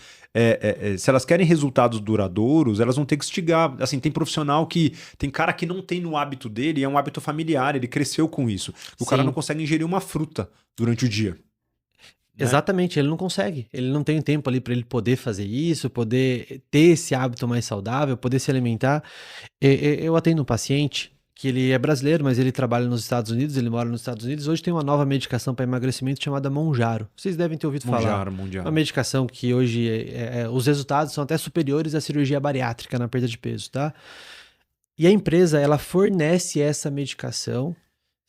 se elas querem resultados duradouros, elas vão ter que instigar. Assim, tem profissional que. Tem cara que não tem no hábito dele, é um hábito familiar, ele cresceu com isso. O cara Sim. não consegue ingerir uma fruta durante o dia. Né? Exatamente, ele não consegue. Ele não tem tempo ali para ele poder fazer isso, poder ter esse hábito mais saudável, poder se alimentar. Eu atendo um paciente que ele é brasileiro, mas ele trabalha nos Estados Unidos, ele mora nos Estados Unidos. Hoje tem uma nova medicação para emagrecimento chamada Monjaro. Vocês devem ter ouvido falar. Monjaro. Uma medicação que hoje os resultados são até superiores à cirurgia bariátrica na perda de peso, tá? E a empresa, ela fornece essa medicação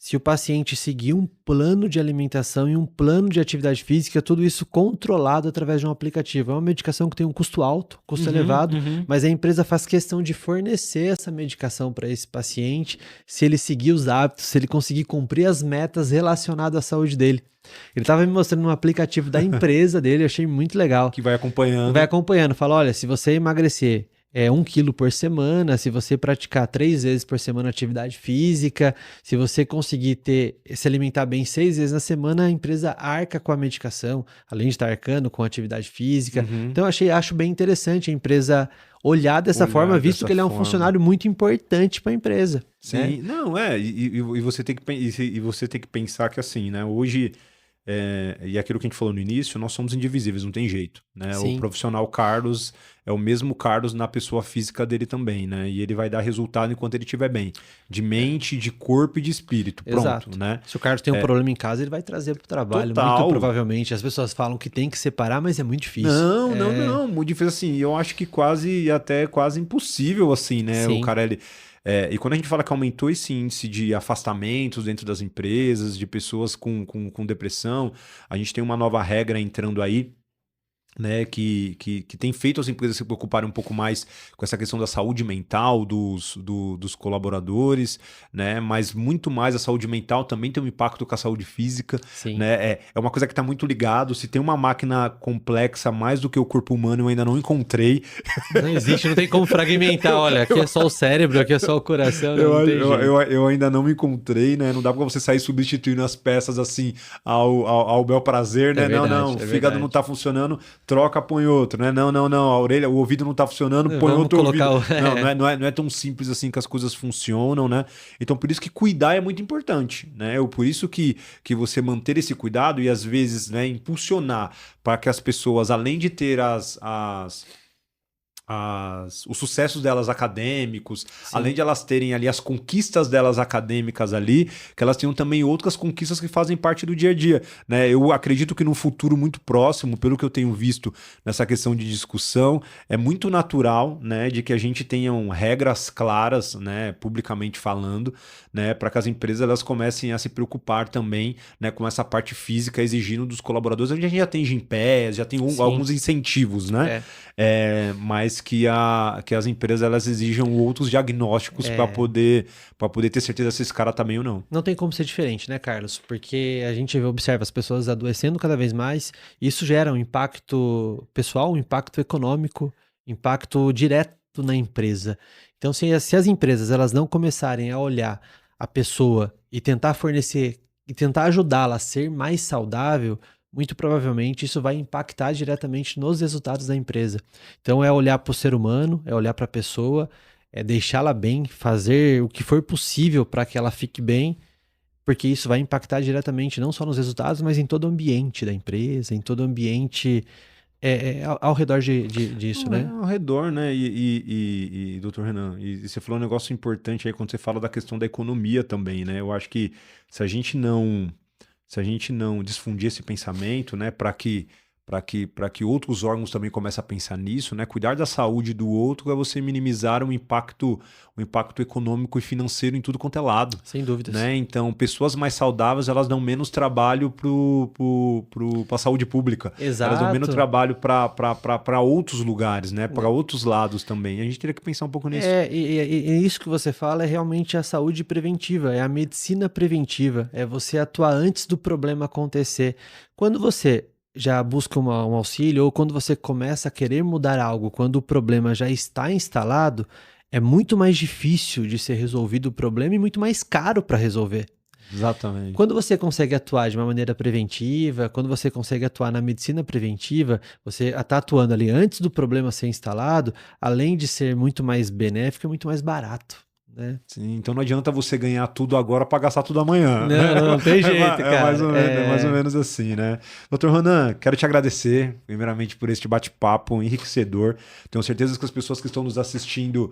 se o paciente seguir um plano de alimentação e um plano de atividade física, tudo isso controlado através de um aplicativo. É uma medicação que tem um custo alto, custo elevado, mas a empresa faz questão de fornecer essa medicação para esse paciente, se ele seguir os hábitos, se ele conseguir cumprir as metas relacionadas à saúde dele. Ele estava me mostrando um aplicativo da empresa dele, eu achei muito legal. Que vai acompanhando. Vai acompanhando, fala, olha, se você emagrecer 1 quilo por semana, se você praticar 3 vezes por semana atividade física, se você conseguir se alimentar bem 6 vezes na semana, a empresa arca com a medicação, além de estar arcando com a atividade física. Então acho bem interessante a empresa olhar dessa forma, visto que ele é um funcionário muito importante para a empresa. Sim, né? não, e você tem que pensar que assim, né, hoje... e aquilo que a gente falou no início, nós somos indivisíveis, não tem jeito, né? Sim. O profissional Carlos é o mesmo Carlos na pessoa física dele também, né? E ele vai dar resultado enquanto ele estiver bem, de mente, de corpo e de espírito, pronto, Exato. né? Se o Carlos tem um problema em casa, ele vai trazer para o trabalho, Total. muito provavelmente. As pessoas falam que tem que separar, mas é muito difícil. Não, muito difícil assim, eu acho que quase impossível assim, né? Sim. O cara, e quando a gente fala que aumentou esse índice de afastamentos dentro das empresas, de pessoas com depressão, a gente tem uma nova regra entrando aí, né, que tem feito as empresas se preocuparem um pouco mais com essa questão da saúde mental dos colaboradores, né, mas muito mais a saúde mental também tem um impacto com a saúde física. Sim. Né, é uma coisa que está muito ligado. Se tem uma máquina complexa mais do que o corpo humano, eu ainda não encontrei. Não existe, não tem como fragmentar. Olha, aqui é só o cérebro, aqui é só o coração. Eu ainda não me encontrei, né? Não dá pra você sair substituindo as peças assim ao bel prazer, né? Verdade, o fígado não tá funcionando, troca, põe outro, né? Não, a orelha, o ouvido não tá funcionando, põe Vamos outro ouvido. colocar Não é tão simples assim que as coisas funcionam, né? Então por isso que cuidar é muito importante, né? Por isso que você manter esse cuidado e às vezes, né, impulsionar para que as pessoas, além de ter os sucessos delas acadêmicos, Sim. além de elas terem ali as conquistas delas acadêmicas ali, que elas tenham também outras conquistas que fazem parte do dia a dia, né? Eu acredito que no futuro muito próximo, pelo que eu tenho visto nessa questão de discussão, é muito natural, né, de que a gente tenham regras claras, né, publicamente falando, né, para que as empresas elas comecem a se preocupar também, né, com essa parte física exigindo dos colaboradores. A gente já tem Gympass, já tem alguns incentivos, né? Mas que as empresas elas exijam outros diagnósticos para poder ter certeza se esse cara tá bem ou não. Não tem como ser diferente, né, Carlos? Porque a gente observa as pessoas adoecendo cada vez mais, e isso gera um impacto pessoal, um impacto econômico, impacto direto na empresa. Então, se as empresas elas não começarem a olhar a pessoa e tentar fornecer e tentar ajudá-la a ser mais saudável, muito provavelmente isso vai impactar diretamente nos resultados da empresa. Então é olhar para o ser humano, é olhar para a pessoa, é deixá-la bem, fazer o que for possível para que ela fique bem, porque isso vai impactar diretamente não só nos resultados, mas em todo o ambiente da empresa, em todo o ambiente ao redor disso, né? Ao redor, né? E doutor Renan, e você falou um negócio importante aí quando você fala da questão da economia também, né? Eu acho que se a gente não difundir esse pensamento, né, para que outros órgãos também comecem a pensar nisso, né? Cuidar da saúde do outro é você minimizar o impacto econômico e financeiro em tudo quanto é lado. Sem dúvidas. Né? Então, pessoas mais saudáveis, elas dão menos trabalho para a saúde pública. Exato. Elas dão menos trabalho para outros lugares, né? Para outros lados também. A gente teria que pensar um pouco nisso. E isso que você fala é realmente a saúde preventiva, é a medicina preventiva, é você atuar antes do problema acontecer. Quando você já busca um auxílio, ou quando você começa a querer mudar algo, quando o problema já está instalado, é muito mais difícil de ser resolvido o problema e muito mais caro para resolver. Exatamente. Quando você consegue atuar de uma maneira preventiva, quando você consegue atuar na medicina preventiva, você está atuando ali antes do problema ser instalado, além de ser muito mais benéfico, é muito mais barato. Né? Sim, então não adianta você ganhar tudo agora para gastar tudo amanhã. Não tem jeito, cara. É mais ou menos assim, né? Doutor Ronan, quero te agradecer, primeiramente, por este bate-papo enriquecedor. Tenho certeza que as pessoas que estão nos assistindo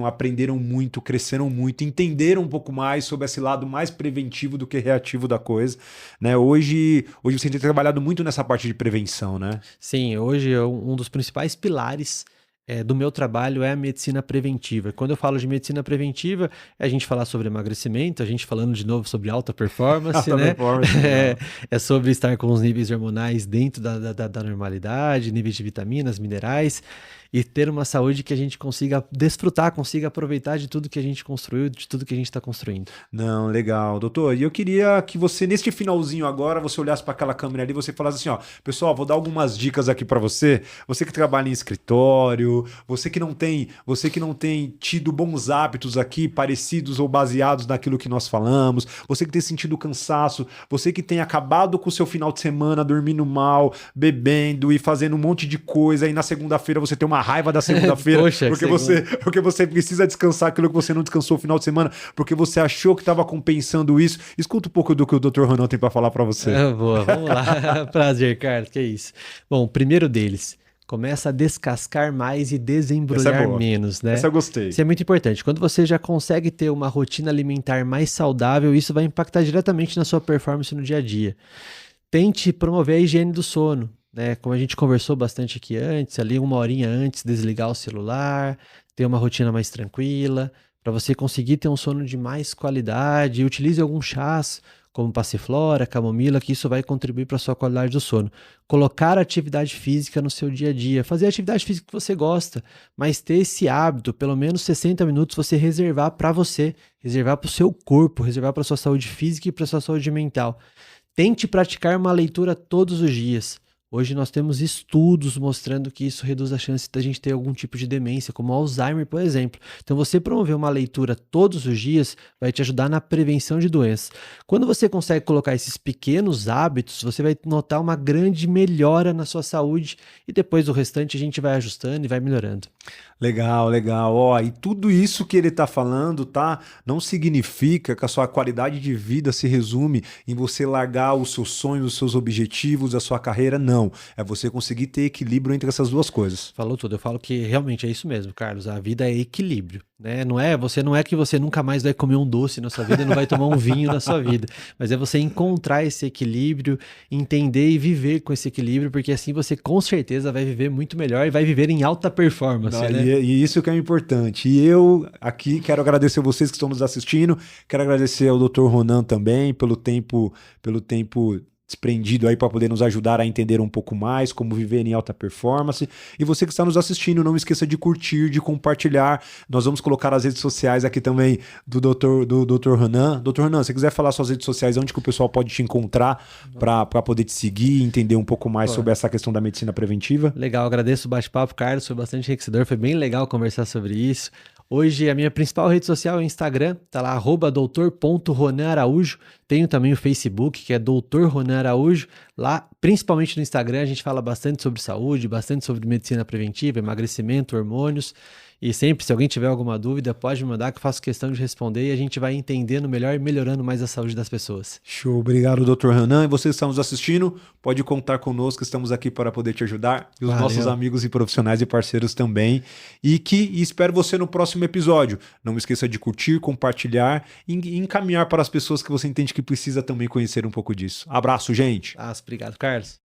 aprenderam muito, cresceram muito, entenderam um pouco mais sobre esse lado mais preventivo do que reativo da coisa, né? Hoje você tem trabalhado muito nessa parte de prevenção, né? Sim, hoje um dos principais pilares do meu trabalho é a medicina preventiva. Quando eu falo de medicina preventiva, é a gente falar sobre emagrecimento, a gente falando de novo sobre alta performance, né? É sobre estar com os níveis hormonais dentro da normalidade, níveis de vitaminas, minerais, e ter uma saúde que a gente consiga desfrutar, consiga aproveitar de tudo que a gente construiu, de tudo que a gente está construindo. Não, legal, doutor. E eu queria que você, neste finalzinho agora, você olhasse para aquela câmera ali e você falasse assim, ó, pessoal, vou dar algumas dicas aqui para você que trabalha em escritório, você que não tem tido bons hábitos aqui, parecidos ou baseados naquilo que nós falamos, você que tem sentido cansaço, você que tem acabado com o seu final de semana dormindo mal, bebendo e fazendo um monte de coisa, e na segunda-feira você tem uma raiva da segunda-feira, porque você precisa descansar aquilo que você não descansou no final de semana, porque você achou que estava compensando isso. Escuta um pouco do que o Dr. Ronan tem para falar para você. Boa, vamos lá. Prazer, Carlos, que é isso. Bom, o primeiro deles, começa a descascar mais e desembrulhar menos, né? Essa eu gostei. Isso é muito importante. Quando você já consegue ter uma rotina alimentar mais saudável, isso vai impactar diretamente na sua performance no dia a dia. Tente promover a higiene do sono. Né, como a gente conversou bastante aqui antes, ali 1 horinha antes, desligar o celular, ter uma rotina mais tranquila, para você conseguir ter um sono de mais qualidade. Utilize alguns chás, como passiflora, camomila, que isso vai contribuir para a sua qualidade do sono. Colocar atividade física no seu dia a dia, fazer a atividade física que você gosta, mas ter esse hábito, pelo menos 60 minutos, você reservar para você, reservar para o seu corpo, reservar para a sua saúde física e para a sua saúde mental. Tente praticar uma leitura todos os dias. Hoje nós temos estudos mostrando que isso reduz a chance da gente ter algum tipo de demência, como Alzheimer, por exemplo. Então você promover uma leitura todos os dias vai te ajudar na prevenção de doenças. Quando você consegue colocar esses pequenos hábitos, você vai notar uma grande melhora na sua saúde e depois o restante a gente vai ajustando e vai melhorando. Legal, legal. Ó, e tudo isso que ele tá falando, tá? Não significa que a sua qualidade de vida se resume em você largar os seus sonhos, os seus objetivos, a sua carreira, não. não. É você conseguir ter equilíbrio entre essas duas coisas. Falou tudo. Eu falo que realmente é isso mesmo, Carlos. A vida é equilíbrio, né? Não é que você nunca mais vai comer um doce na sua vida, não vai tomar um vinho na sua vida, mas é você encontrar esse equilíbrio, entender e viver com esse equilíbrio, porque assim você com certeza vai viver muito melhor e vai viver em alta performance, Não, né? e isso que é importante. E eu aqui quero agradecer vocês que estão nos assistindo, quero agradecer ao Dr. Ronan também pelo tempo desprendido aí para poder nos ajudar a entender um pouco mais como viver em alta performance. E você que está nos assistindo, não esqueça de curtir, de compartilhar. Nós vamos colocar as redes sociais aqui também do Dr. Ronan. Dr. Ronan, se você quiser falar suas redes sociais, onde que o pessoal pode te encontrar para poder te seguir e entender um pouco mais sobre essa questão da medicina preventiva? Legal, agradeço o bate-papo, Carlos, foi bastante enriquecedor, foi bem legal conversar sobre isso. Hoje a minha principal rede social é o Instagram, tá lá, @doutor.ronanaraújo. Tenho também o Facebook, que é Dr. Ronan Araújo. Lá, principalmente no Instagram, a gente fala bastante sobre saúde, bastante sobre medicina preventiva, emagrecimento, hormônios. E sempre, se alguém tiver alguma dúvida, pode me mandar que eu faço questão de responder e a gente vai entendendo melhor e melhorando mais a saúde das pessoas. Show, obrigado, Dr. Ronan. E você que está nos assistindo, pode contar conosco, estamos aqui para poder te ajudar. E os nossos amigos e profissionais e parceiros também. E espero você no próximo episódio. Não esqueça de curtir, compartilhar e encaminhar para as pessoas que você entende que precisa também conhecer um pouco disso. Abraço, gente. Obrigado, Carlos.